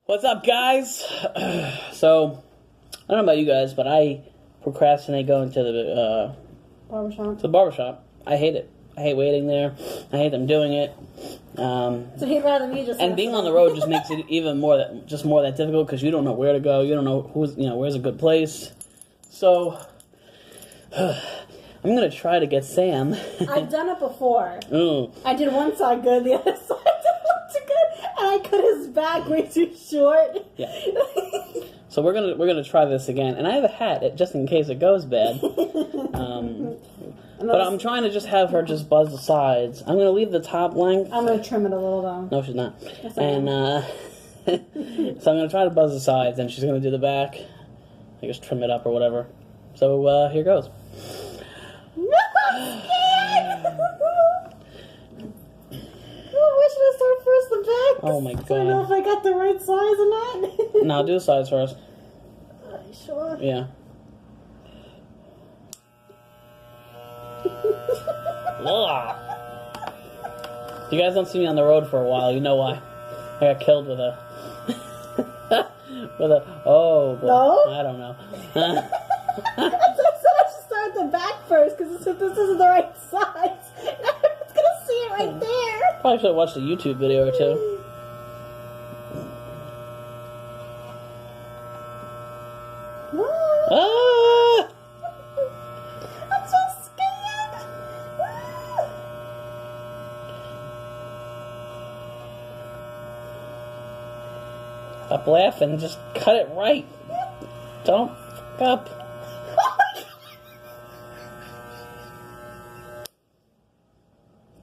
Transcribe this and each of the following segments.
What's up, guys? So, I don't know about you guys, but I procrastinate going to the barbershop. I hate it. I hate waiting there. I hate them doing it. So he'd rather me just. And being on the road just makes it even more that difficult because you don't know where to go. You don't know where's a good place. So, I'm gonna try to get Sam. I've done it before. Ooh. I did one side good, the other side didn't too good, and I cut his back way too short. Yeah. So we're gonna try this again, and I have a hat just in case it goes bad. But I'm trying to just have her just buzz the sides. I'm gonna leave the top length. I'm gonna trim it a little though. No, she's not. Yes, And so I'm gonna try to buzz the sides, and she's gonna do the back. I guess trim it up or whatever. So here goes. No, I'm scared. Where should I start first? The back? Oh my I don't know god. if I got the right size or not. No, do the sides first. Are you sure? Yeah. Ugh. You guys don't see me on the road for a while. You know why? I got killed with a oh boy. No? I don't know. I should start the back first because this isn't the right size. Everyone's gonna see it right there. Probably should have watched a YouTube video or two. Ah! I'm so scared. Stop laughing. Just cut it right. Don't fuck up.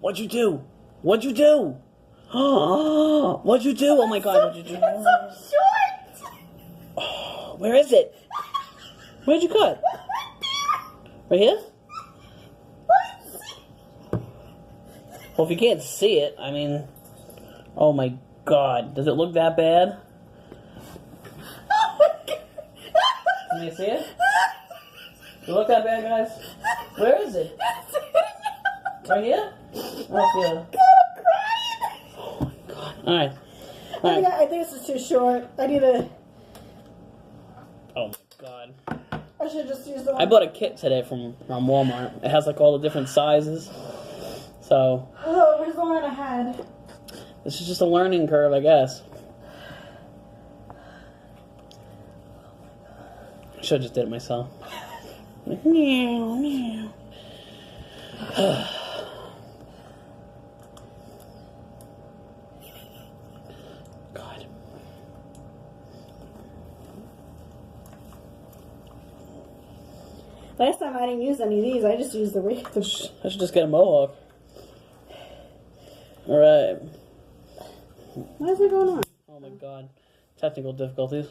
What'd you do? What'd you do? What'd you do? Oh my god, what'd you do? It's so short. Oh, where is it? Where'd you cut? Right here? Well, if you can't see it, I mean... Oh my god. Does it look that bad? Oh my god. Can you see it? Does it look that bad, guys? Where is it? Right here? Oh, yeah. Oh my god. Alright. I think this is too short. I need a... Oh my god. I should just use the one. I bought a kit today from Walmart. It has like all the different sizes. So... Oh, where's the one I had? This is just a learning curve, I guess. I should have just did it myself. Meow, meow. God. Last time I didn't use any of these. I just used the regular. I should just get a mohawk. Alright. What is it going on? Oh my god. Technical difficulties.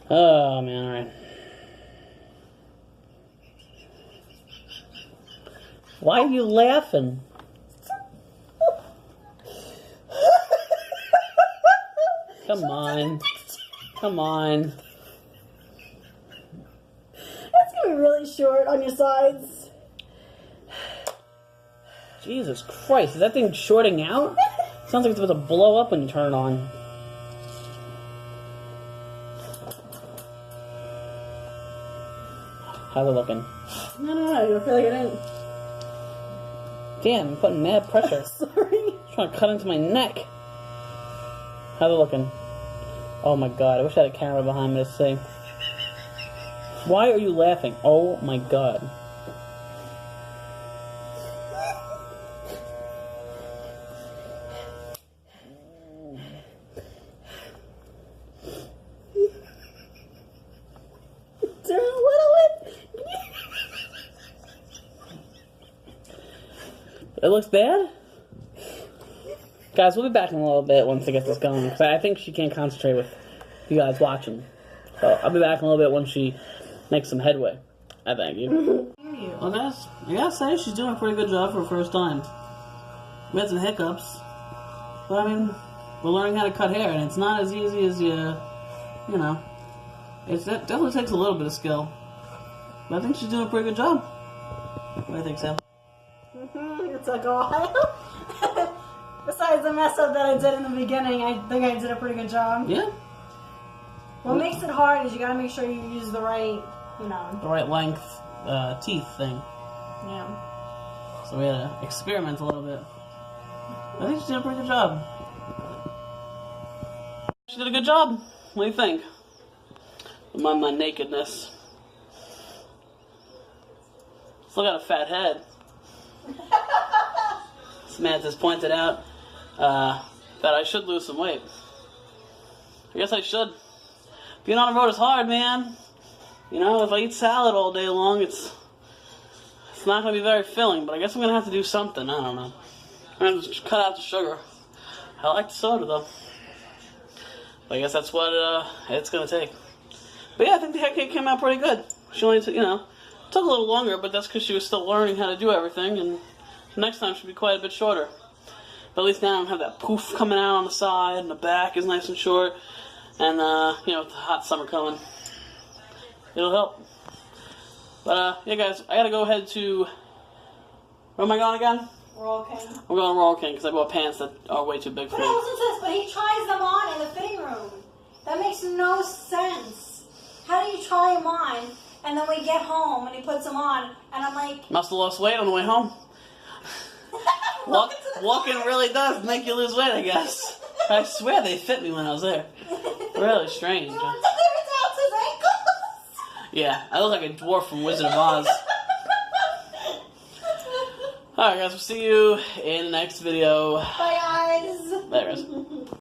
Oh man, alright. Why are you laughing? Come on. Come on. That's gonna be really short on your sides. Jesus Christ, is that thing shorting out? Sounds like it's about to blow up when you turn it on. How's it looking? No, I feel like I didn't. Damn, I'm putting mad pressure. Sorry. It's trying to cut into my neck. How's it looking? Oh my god, I wish I had a camera behind me to see. Why are you laughing? Oh my god. It looks bad? Guys, we'll be back in a little bit once I get this going. Because I think she can't concentrate with you guys watching. So I'll be back in a little bit when she makes some headway. I thank you. Well, guys, I gotta say, she's doing a pretty good job for her first time. We had some hiccups. But I mean, we're learning how to cut hair. And it's not as easy as you know. It definitely takes a little bit of skill. But I think she's doing a pretty good job. What do you think, Sam? It's like a while. Besides the mess up that I did in the beginning, I think I did a pretty good job. Yeah. What makes it hard is you gotta make sure you use the right, the right length teeth thing. Yeah. So we had to experiment a little bit. I think she did a pretty good job. She did a good job. What do you think? My nakedness. Still got a fat head. Samantha's pointed out that I should lose some weight. I guess I should. Being on the road is hard, man. If I eat salad all day long, it's not going to be very filling, but I guess I'm going to have to do something. I don't know. I'm going to just cut out the sugar. I like the soda, though. But I guess that's what it's going to take. But yeah, I think the head cake came out pretty good. She only took a little longer, but that's because she was still learning how to do everything, and next time should be quite a bit shorter. But at least now I don't have that poof coming out on the side, and the back is nice and short, and with the hot summer coming, it'll help. But yeah, guys, I gotta go ahead to. Where am I going again? Royal King. I'm going to Royal King because I bought pants that are way too big for But me. listen to this, but he tries them on in the fitting room. That makes no sense. How do you try them on, and then we get home and he puts them on, and I'm like... Must have lost weight on the way home. Walking really does make you lose weight, I guess. I swear they fit me when I was there. Really strange. Yeah, I look like a dwarf from Wizard of Oz. Alright guys, we'll see you in the next video. Bye guys. Bye guys.